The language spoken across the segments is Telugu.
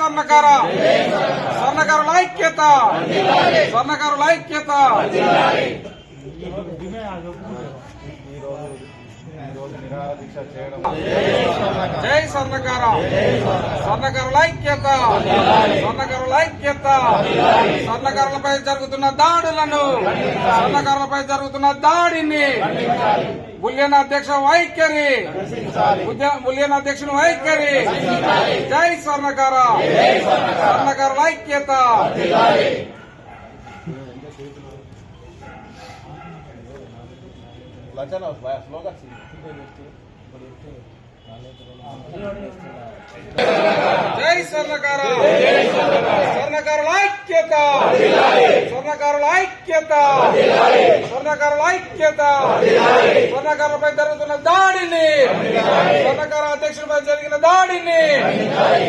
స్వర్ణకార స్వర్ణకారుల ఐక్యత స్వర్ణకారుల ఐక్యత జై స్వర్ణకార స్వర్ణకారుల ఐక్యత స్వర్ణకారుల ఐక్యత స్వర్ణకారులపై జరుగుతున్న దాడులను స్వర్ణకారులపై జరుగుతున్న దాడిని బులియన్ అధ్యక్ష వైఖరి బులియన్ అధ్యక్షుని వైఖరి జై స్వర్ణకార స్వర్ణకారుల ఐక్యత జై స్వర్ణకార స్వర్ణకారుల ఐక్యత స్వర్ణకారుల ఐక్యత స్వర్ణకారుల ఐక్యత స్వర్ణకారులపై జరుగుతున్న దాడిని స్వర్ణకార అధ్యక్షుడిపై జరిగిన దాడిని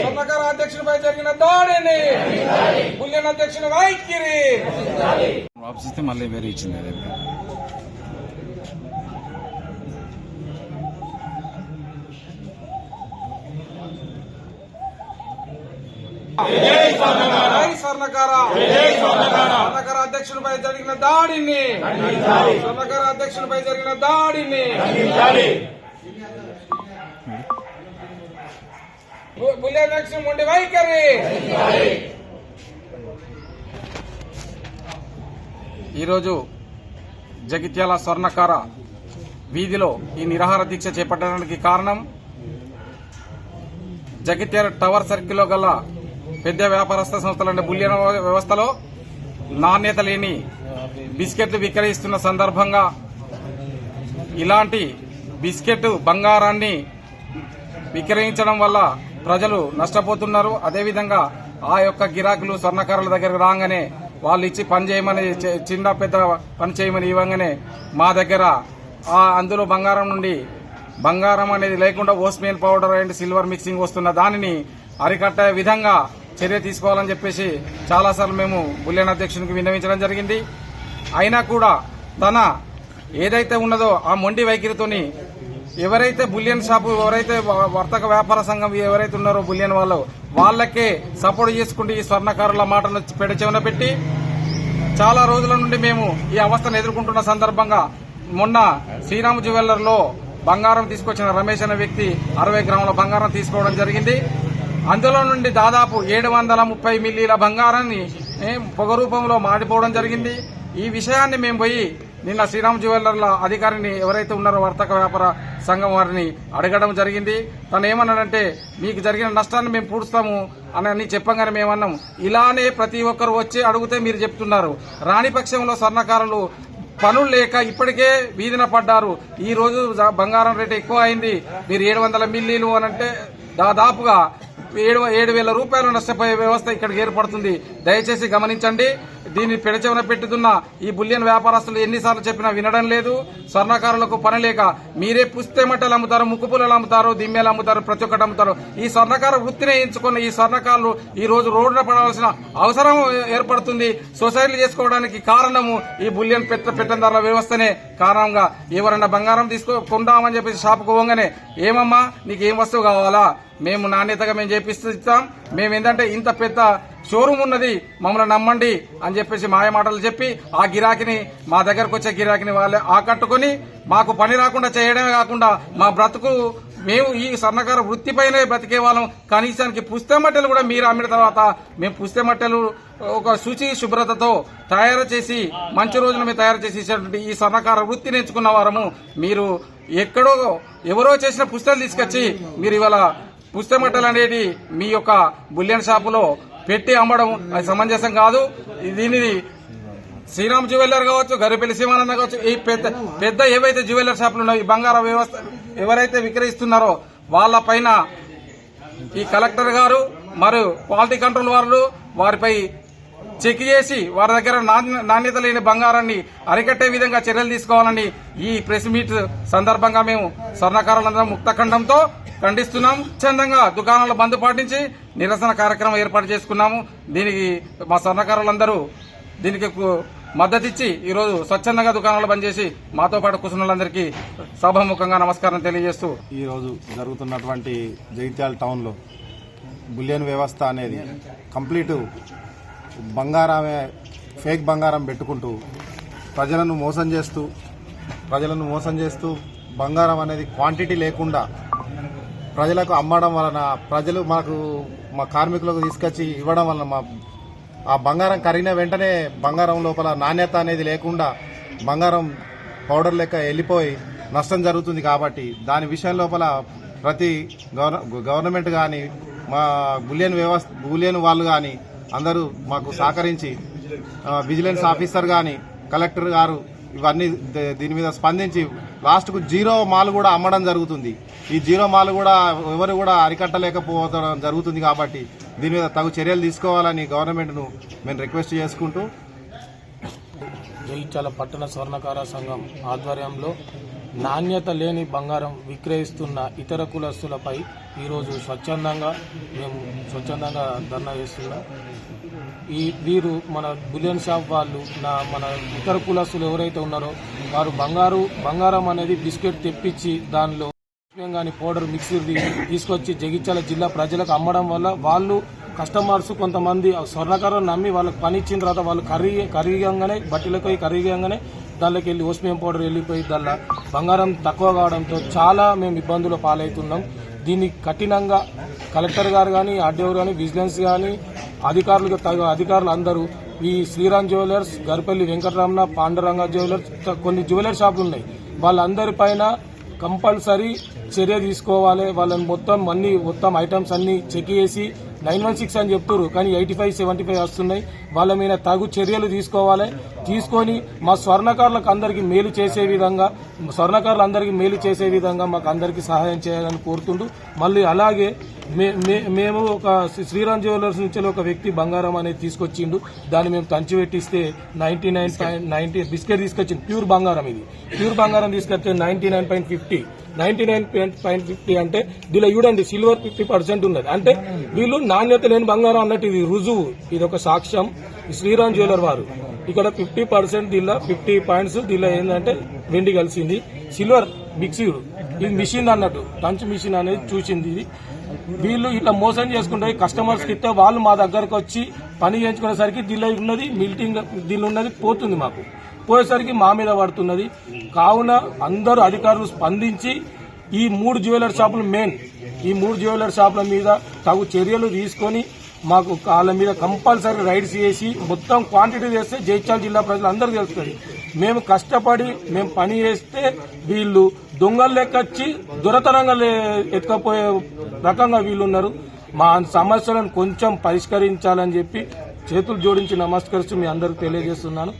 స్వర్ణకార అధ్యక్షుడిపై జరిగిన దాడిని బులియన్ అధ్యక్షుని వైఖరి వాపసిస్తే మళ్ళీ వేరే ఇచ్చింది. జై స్వర్ణకార స్వర్ణకార అధ్యక్షునిపై జరిగిన దాడిని స్వర్ణకార అధ్యక్షునిపై జరిగిన దాడిని బులియన్ అధ్యక్షుని మొండి వైఖరి. ఈరోజు జగిత్యాల స్వర్ణకార వీధిలో ఈ నిరాహార దీక్ష చేపట్టడానికి కారణం జగిత్యాల టవర్ సర్కిల్లో గల పెద్ద వ్యాపారస్థ సంస్థలైన బులియన్ వ్యవస్థలో నాణ్యత లేని బిస్కెట్లు విక్రయిస్తున్న సందర్భంగా ఇలాంటి బిస్కెట్ బంగారాన్ని విక్రయించడం వల్ల ప్రజలు నష్టపోతున్నారు. అదేవిధంగా ఆ యొక్క గిరాకులు స్వర్ణకారుల దగ్గరకు రాగానే వాళ్ళు ఇచ్చి పని చేయమని చిన్న పెద్ద పని చేయమని ఇవ్వగానే మా దగ్గర అందులో బంగారం నుండి బంగారం అనేది లేకుండా ఓస్మియన్ పౌడర్ అండ్ సిల్వర్ మిక్సింగ్ వస్తున్న దానిని అరికట్టే విధంగా చర్య తీసుకోవాలని చెప్పేసి చాలాసార్లు మేము బులియన్ అధ్యక్షునికి విన్నవించడం జరిగింది. అయినా కూడా తన ఏదైతే ఉన్నదో ఆ మొండి వైఖరితోని ఎవరైతే బులియన్ షాపు ఎవరైతే వర్తక వ్యాపార సంఘం ఎవరైతే ఉన్నారో బులియన్ వాళ్ళకే సపోర్ట్ చేసుకుంటూ ఈ స్వర్ణకారుల మాటను పెడచెవిన పెట్టి చాలా రోజుల నుండి మేము ఈ అవస్థను ఎదుర్కొంటున్న సందర్భంగా మొన్న శ్రీరామ్ జ్యువెలర్ లో బంగారం తీసుకొచ్చిన రమేష్ అనే వ్యక్తి 60 గ్రాముల బంగారం తీసుకోవడం జరిగింది. అందులో నుండి దాదాపు 730 మిల్లీల బంగారాన్ని పొగ రూపంలో మాడిపోవడం జరిగింది. ఈ విషయాన్ని మేము పోయి నిన్న శ్రీరామ్ జ్యువెలర్ల అధికారిని ఎవరైతే ఉన్నారో వర్తక వ్యాపార సంఘం వారిని అడగడం జరిగింది. తను ఏమన్నాడంటే మీకు జరిగిన నష్టాన్ని మేము పూడుస్తాము అని చెప్పగానే మేమన్నాం ఇలానే ప్రతి ఒక్కరు వచ్చి అడిగితే మీరు చెప్తున్నారు. రాణి పక్షంలో స్వర్ణకారులు పనులు లేక ఇప్పటికే వీధిన పడ్డారు. ఈ రోజు బంగారం రేటు ఎక్కువ అయింది. మీరు 700 మిల్లీలు అనంటే దాదాపుగా 7,000 రూపాయలు నష్టపోయే వ్యవస్థ ఇక్కడికి ఏర్పడుతుంది. దయచేసి గమనించండి. దీన్ని పెడచెవిన పెట్టుతున్న ఈ బులియన్ వ్యాపారస్తులు ఎన్నిసార్లు చెప్పినా వినడం లేదు. స్వర్ణకారులకు పని లేక మీరే పుస్తే మట్టలు అమ్ముతారు, ముక్కుపుల్లలు అమ్ముతారు, దిమ్మెలు అమ్ముతారు, ప్రతి ఒక్కటి అమ్ముతారు. ఈ స్వర్ణకార వృత్తిని ఎంచుకున్న ఈ స్వర్ణకారులు ఈ రోజు రోడ్డున పడాల్సిన అవసరం ఏర్పడుతుంది. సొసైటీలు చేసుకోవడానికి కారణము ఈ బులియన్ పెట్టందారుల వ్యవస్థనే కారణంగా ఎవరైనా బంగారం కొందామని చెప్పేసి షాపుకు పోగానే ఏమమ్మా నీకు ఏం వస్తువు కావాలా, మేము నాణ్యతగా మేము చేపిస్తాం, మేము ఏంటంటే ఇంత పెద్ద షోరూమ్ ఉన్నది మమ్మల్ని నమ్మండి అని చెప్పేసి మాయ మాటలు చెప్పి ఆ గిరాకిని మా దగ్గరకు వచ్చే గిరాకిని వాళ్ళే ఆకట్టుకుని మాకు పని రాకుండా చేయడమే కాకుండా మా బ్రతుకు మేము ఈ స్వర్ణకార వృత్తిపైనే బ్రతికే వాళ్ళం. కనీసానికి పుస్తెమట్టెలు కూడా మీరు అమ్మిన తర్వాత మేము పుస్తెమట్టెలు ఒక శుచి శుభ్రతతో తయారు చేసి మంచి రోజున మేము తయారు చేసేటువంటి ఈ స్వర్ణకార వృత్తిని ఎంచుకున్న వారము మీరు ఎక్కడో ఎవరో చేసిన పుస్తకాలు తీసుకొచ్చి మీరు ఇవాళ పుస్తెమట్టెలు అనేది మీ యొక్క బులియన్ షాపులో పెట్టి అమ్మడం అది సమంజసం కాదు. దీనిని శ్రీరామ్ జ్యువెలర్ కావచ్చు, గరిపెల్లి శివానంద కావచ్చు, ఈ పెద్ద ఏవైతే జ్యువెలర్ షాపులు ఉన్నాయో ఈ బంగార వ్యవస్థ ఎవరైతే విక్రయిస్తున్నారో వాళ్ళ పైన ఈ కలెక్టర్ గారు మరియు క్వాలిటీ కంట్రోల్ వారు వారిపై చెక్ చేసి వారి దగ్గర నాణ్యత లేని బంగారాన్ని అరికట్టే విధంగా చర్యలు తీసుకోవాలని ఈ ప్రెస్ మీట్ సందర్భంగా మేము స్వర్ణకారులందరం ముక్తఖండంతో ఖండిస్తున్నాం. స్వచ్ఛందంగా దుకాణాల బంద్ పాటించి నిరసన కార్యక్రమం ఏర్పాటు చేసుకున్నాము. దీనికి మా స్వర్ణకారులందరూ దీనికి మద్దతిచ్చి ఈరోజు స్వచ్ఛందంగా దుకాణాలు బంద్ చేసి మాతో పాటు కూర్చున్న వాళ్ళందరికీ సభాముఖంగా నమస్కారం తెలియజేస్తూ ఈరోజు జరుగుతున్నటువంటి జగిత్యాల టౌన్లో బులియన్ వ్యవస్థ అనేది కంప్లీట్ బంగారమే, ఫేక్ బంగారం పెట్టుకుంటూ ప్రజలను మోసం చేస్తూ బంగారం అనేది క్వాంటిటీ లేకుండా ప్రజలకు అమ్మడం వలన, ప్రజలు మా కార్మికులకు తీసుకొచ్చి ఇవ్వడం వలన ఆ బంగారం కరిగిన వెంటనే బంగారం లోపల నాణ్యత అనేది లేకుండా బంగారం పౌడర్ లెక్క వెళ్ళిపోయి నష్టం జరుగుతుంది. కాబట్టి దాని విషయం లోపల ప్రతి గవర్నమెంట్ కానీ, మా బులియన్ వాళ్ళు కానీ అందరూ మాకు సహకరించి విజిలెన్స్ ఆఫీసర్ కానీ, కలెక్టర్ గారు ఇవన్నీ దీని మీద స్పందించి లాస్ట్కు జీరో మాల్ కూడా అమ్మడం జరుగుతుంది. ఈ జీరో మాల్ కూడా ఎవరు కూడా అరికట్టలేకపోవడం జరుగుతుంది. కాబట్టి దీని మీద తగు చర్యలు తీసుకోవాలని గవర్నమెంట్ను మేము రిక్వెస్ట్ చేసుకుంటూ, జగిత్యాల పట్టణ స్వర్ణకార సంఘం ఆధ్వర్యంలో నాణ్యత లేని బంగారం విక్రయిస్తున్న ఇతర కులస్తులపై ఈరోజు స్వచ్ఛందంగా ధర్నా చేస్తున్నాం. వీరు మన బులియన్ షాప్ వాళ్ళు, మన ఇతర కులస్తులు ఎవరైతే ఉన్నారో వారు బంగారం అనేది బిస్కెట్ తెప్పించి దానిలో కానీ పౌడర్ మిక్సీ తీసుకొచ్చి జగిత్యాల జిల్లా ప్రజలకు అమ్మడం వల్ల వాళ్ళు కస్టమర్స్ కొంతమంది స్వర్ణకారం నమ్మి వాళ్ళకి పని ఇచ్చిన తర్వాత వాళ్ళు కరిగంగానే బట్టలకు కరిగంగానే దానిలోకి వెళ్ళి ఓస్మియం పౌడర్ వెళ్ళిపోయి దానిలో బంగారం తక్కువ కావడంతో చాలా మేము ఇబ్బందులు పాలవుతున్నాం. దీన్ని కఠినంగా కలెక్టర్ గారు కానీ, ఆర్డీఓ కానీ, విజిలెన్స్ కానీ అధికారులు అందరూ ఈ శ్రీరామ్ జ్యువెలర్స్, గరిపల్లి వెంకటరమణ, పాండురంగ జ్యువెలర్స్, కొన్ని జ్యువెలర్ షాపులు ఉన్నాయి. వాళ్ళందరిపైన కంపల్సరీ చర్య తీసుకోవాలి. వాళ్ళని మొత్తం ఐటమ్స్ అన్ని చెక్ చేసి 916 అని చెప్తారు, కానీ 85, 75 వస్తున్నాయి. వాళ్ళ మీద తగు చర్యలు తీసుకోవాలి. తీసుకొని మా స్వర్ణకారులకు అందరికీ మేలు చేసే విధంగా మాకు అందరికీ సహాయం చేయాలని కోరుతుంటూ, మళ్ళీ అలాగే మేము ఒక శ్రీరామ్ జ్యువెలర్స్ నుంచి ఒక వ్యక్తి బంగారం అనేది తీసుకొచ్చిండు. దాన్ని మేము తంచిపెట్టిస్తే 99.90 బిస్కెట్ తీసుకొచ్చింది. ప్యూర్ బంగారం తీసుకొస్తే 99.50 అంటే దీనిలో చూడండి సిల్వర్ 50% ఉన్నది. అంటే వీళ్ళు నాణ్యత లేని బంగారం అన్నట్టు ఇది రుజువు, ఇది ఒక సాక్ష్యం. శ్రీరామ్ జ్యువెలర్ వారు ఇక్కడ 50% దీనిలో 50 పాయింట్స్ దీనిలో ఏంటంటే వెండి కలిసింది, సిల్వర్ మిక్స్డ్. ఇది మిషన్ అన్నట్టు, టంచ్ మిషన్ అనేది చూసింది. ఇది వీళ్ళు ఇట్లా మోసం చేసుకుంటే కస్టమర్స్ కి ఇస్తే వాళ్ళు మా దగ్గరకు వచ్చి పని చేయించుకునేసరికి దీనిలో ఉన్నది పోతుంది. మాకు పోయేసరికి మా మీద పడుతున్నది. కావున అందరూ అధికారులు స్పందించి ఈ 3 జ్యువెలర్ షాపుల మీద తగు చర్యలు తీసుకొని మాకు వాళ్ళ మీద కంపల్సరీ రైడ్స్ చేసి మొత్తం క్వాంటిటీ చేస్తే జగిత్యాల జిల్లా ప్రజలు అందరికీ తెలుస్తుంది. మేము కష్టపడి పని చేస్తే వీళ్ళు దొంగలు లెక్కొచ్చి దొరతనంగా ఎత్తుకపోయే రకంగా వీళ్ళు ఉన్నారు. మా సమస్యలను కొంచెం పరిష్కరించాలని చెప్పి చేతులు జోడించి నమస్కరిస్తూ మీ అందరికి తెలియజేస్తున్నాను.